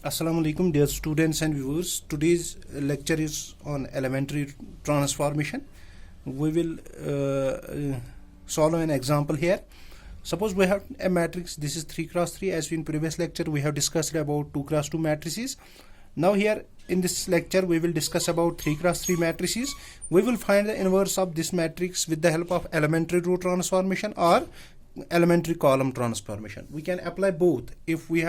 Assalamu alaikum, dear students and viewers. Today's lecture is on elementary transformation. We will solve an example here. Suppose we have a matrix. This is 3 cross 3. As in previous lecture we have discussed about 2 cross 2 matrices. Now here in this lecture we will discuss about 3 cross 3 matrices. We will find the inverse of this matrix with the help of elementary row transformation or elementary column transformation. We can apply both. If we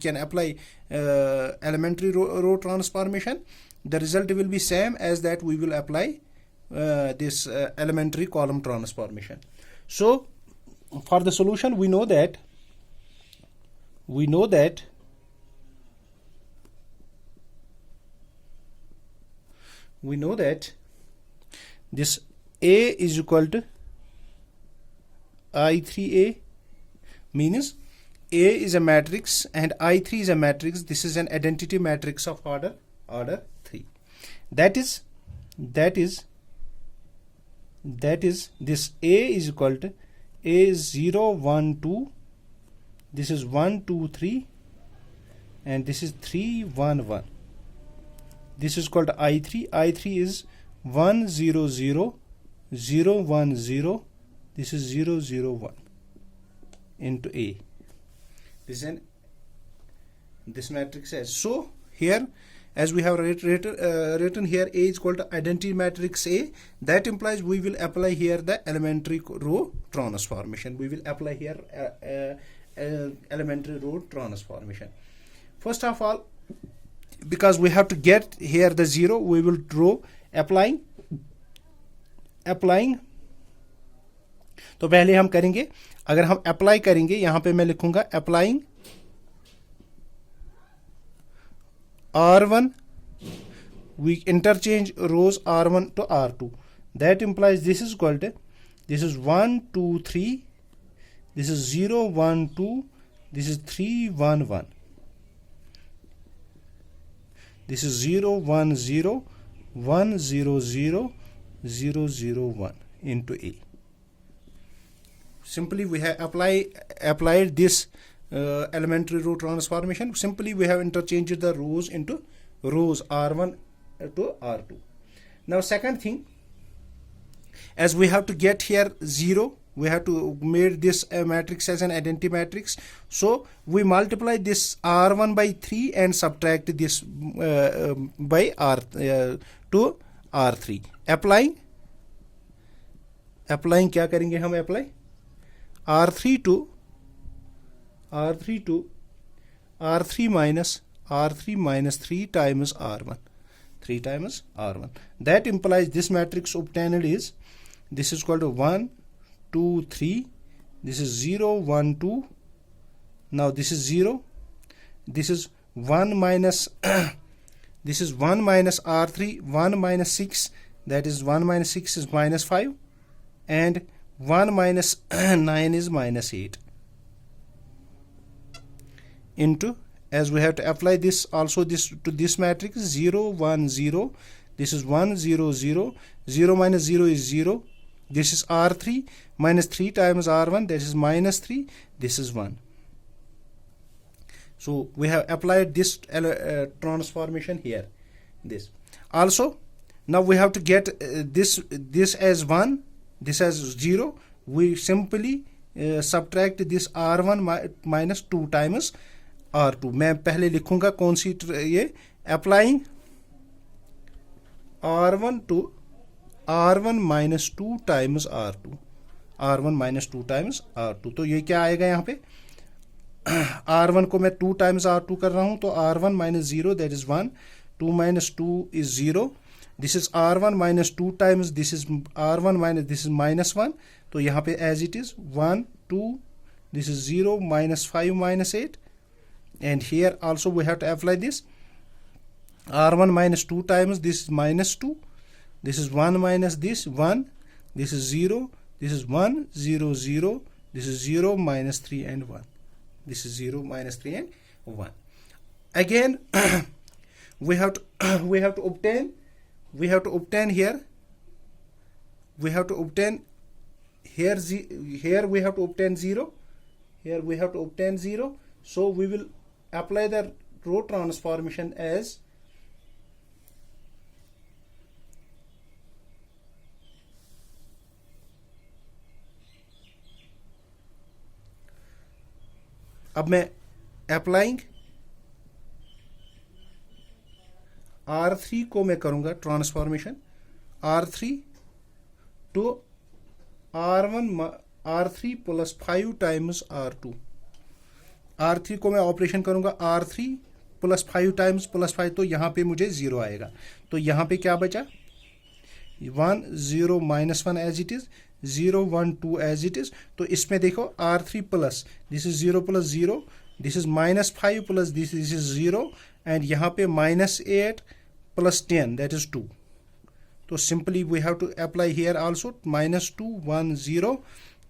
can apply elementary row transformation, the result will be same as that we will apply this elementary column transformation. So for the solution, we know that this A is equal to I3A, means A is a matrix and I3 is a matrix. This is an identity matrix of order 3. That is this A is equal to A is 0 1 2, this is 1 2 3, and this is 3 1 1. This is called I3. I3 is 1 0 0 0 1 0. This is 0 0 1 into A. This matrix is so here, as we have written here, A is equal to identity matrix A. That implies we will apply here the elementary row transformation. We will apply here elementary row transformation. First of all, because we have to get here the 0, we will draw applying. तो पहले हम करेंगे, अगर हम apply करेंगे, यहां पे मैं लिखूंगा applying R1, we interchange rows R1 to R2. That implies this is equal to, this is 1 2 3, this is 0 1 2, this is 3 1 1, this is 0 1 0 1 0 0 0 0 1 into A. Simply we have applied this elementary row transformation. Simply we have interchanged the rows into rows R1 to R2. Now second thing, as we have to get here 0, we have to make this matrix as an identity matrix. So we multiply this R1 by 3 and subtract this by R to R3. Applying क्या करेंगे हम apply R3 to R3 minus 3 times R1. That implies this matrix obtained is, this is equal to 1 2 3, this is 0 1 2. Now this is 0, this is 1 minus this is 1 minus R3, 1 minus 6, that is 1 minus 6 is minus 5, and 1 minus 9 is minus 8 into, as we have to apply this also this to this matrix, 0 1 0, this is 1 0 0, 0 minus 0 is 0, this is R3 minus 3 times R1, that is minus 3, this is 1. So we have applied this transformation here. This also, now we have to get this as 1, this as 0. We simply subtract this R1 minus 2 times R2. मैं पहले लिखूंगा कौन सी ये, applying R1 to R1 minus 2 times R2. R1 minus 2 times R2. तो ये क्या आएगा यहाँ पे, R1 को मैं 2 times R2 कर रहा हूं, तो R1 minus 0, that is 1, 2 minus 2 is 0. This is R1 minus 2 times, this is R1 minus, this is minus 1. तो यहाँ पे as it is 1 2, this is 0 minus 5 minus 8, and here also we have to apply this R1 minus 2 times, this is minus 2, this is 1 minus this 1, this is 0, this is 1 0 0, this is 0 minus 3 and 1, this is 0 minus 3 and 1. Again we have to obtain here, we have to obtain here we have to obtain 0, here we have to obtain 0. So we will apply the row transformation as अब मैं applying R3 को मैं करूंगा transformation R3 to R3 plus 5 times R2। R3 को मैं operation करूंगा R3 plus 5 times plus 5, तो यहां पे मुझे 0 आएगा। तो यहां पे क्या बचा 1 0 -1 as it is, 0 1 2 as it is. तो इसमें देखो R3 plus this is 0 plus 0, this is -5 plus this is 0, and यहाँ पे -8 प्लस 10 दैट इज 2। तो simply we have to apply here also -2 1 0,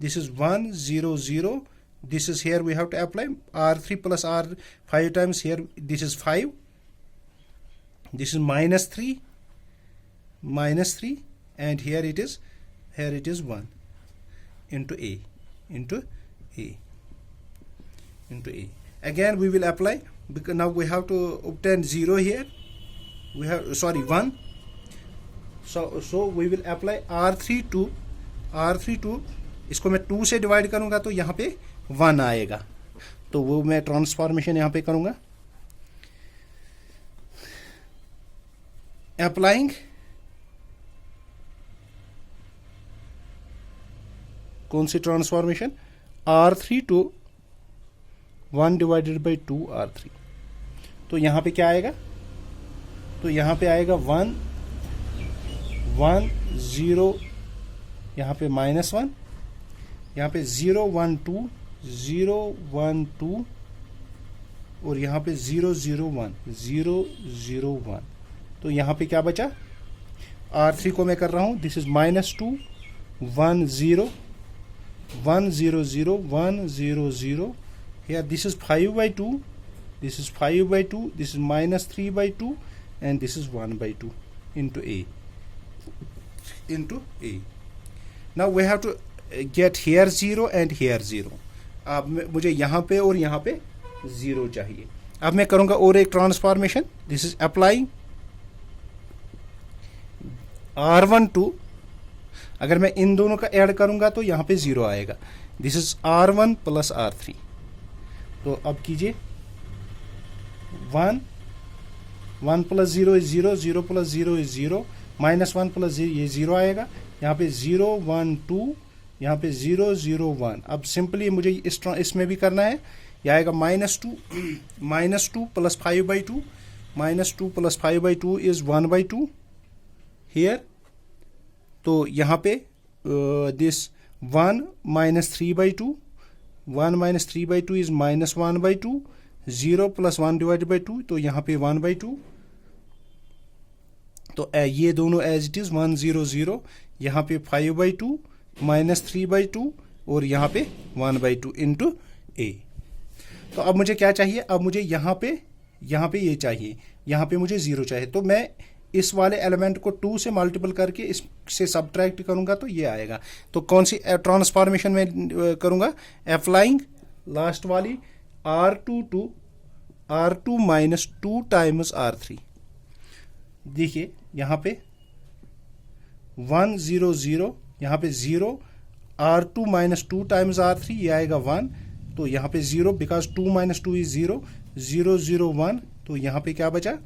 this is 1 0 0, this is here we have to apply R3 plus R 5 times, here this is 5, this is -3 and here it is 1 into A into A into A. Again we will apply, because now we have to obtain 0 here, we have 1, so we will apply R3 to इसको मैं 2 से divide करूंगा तो यहाँ पे 1 आएगा। तो वो मैं ट्रांसफॉर्मेशन यहाँ पे करूंगा अप्लाइंग कौन सी transformation R3 to 1 divided by 2 R3। तो यहाँ पे क्या आएगा, तो यहाँ पे आएगा 1 1 0, यहाँ पे -1, यहाँ पे 0 1 2 0 1 2 और यहाँ पे 0 0 1 0 0 1। तो यहाँ पे क्या बचा, R3 को मैं कर रहा हूँ, this is -2 1 0 1 0 0 1 0 0, here this is 5/2, this is 5/2, this is -3/2 and this is 1/2 into A. Now we have to get here 0 and here 0। अब मुझे यहाँ पे और यहाँ पे 0 चाहिए। अब मैं करूँगा और एक transformation, this is applying R1 two, अगर मैं इन दोनों का ऐड करूँगा तो यहाँ पे 0 आएगा, this is R1 plus R3। तो अब कीजिए 1 1 plus 0 is 0, 0 plus 0 is 0, -1 plus ये 0 आएगा, यहाँ पे 0 1 2, यहाँ पे 0 0 1। अब सिंपली मुझे इसमें भी करना है, यह आएगा -2 प्लस 5/2, -2 प्लस 5/2 इज 1/2 हियर। तो यहाँ पे this 1 -3/2, 1 -3/2 is -1/2, 0 plus 1 divided by 2, तो यहाँ पे 1/2। तो ये दोनों एज इट इज 1 0 0, यहाँ पे 5/2 -3/2 और यहाँ पे 1/2 इंटू A। तो अब मुझे क्या चाहिए, अब मुझे यहाँ पे ये चाहिए, यहाँ पे मुझे 0 चाहिए। तो मैं इस वाले एलिमेंट को 2 से मल्टीपल करके इससे सब्ट्रैक्ट करूंगा तो ये आएगा। तो कौन सी ट्रांसफॉर्मेशन में करूंगा, अप्लाइंग लास्ट वाली R2 to R2 -2 times R3। देखिए यहाँ पे 1 0 0, यहाँ पे 0, R2 -2 टाइम्स R3, ये आएगा 1, तो यहाँ पे 0 बिकॉज 2 - 2 इज 0, 0 0 1। तो यहाँ पे क्या बचा,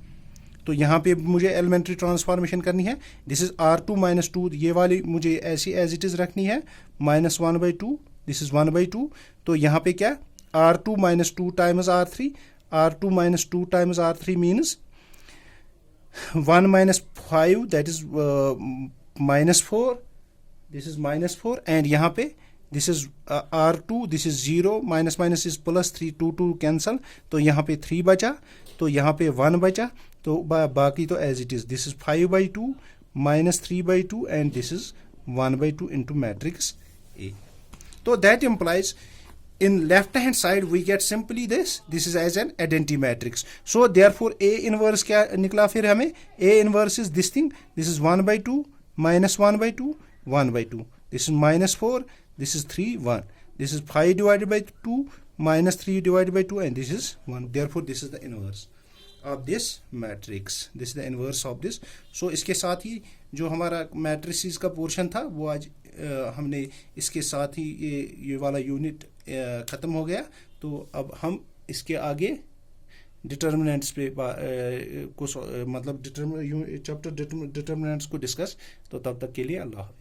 तो यहाँ पे मुझे एलिमेंट्री ट्रांसफॉर्मेशन करनी है, दिस इज R2 -2, ये वाली मुझे ऐसी एज इट इज रखनी है, -1/2, दिस इज 1/2। तो यहाँ पे क्या, R2 -2 times R3, R2 -2 times R3 means 1 -5 that is -4, this is -4, and यहाँ पे this is R2, this is 0, minus is plus 3, 2 2 cancel, तो यहाँ पे 3 बचा, तो यहाँ पे 1 बचा, तो बाकी तो as it is, this is 5/2 -3/2 and this is 1/2 into matrix A। तो that implies in left hand side we get simply this is as an identity matrix, so therefore A inverse क्या निकला फिर हमें, A inverse is this thing, this is 1/2 -1/2 1/2, this is -4, this is 3 1, this is 5 divided by 2 -3 divided by 2 and this is 1. Therefore this is the inverse of this matrix. This is the inverse of this. So इसके साथ ही जो हमारा matrices का portion था वो आज हमने इसके साथ ही ये वाला यूनिट ख़त्म हो गया. तो अब हम इसके आगे डिटर्मिनेंट्स पे मतलब चैप्टर डिटर्मिनेंट्स को डिस्कस. तो तब तक के लिए अल्लाह हाफ़िज़.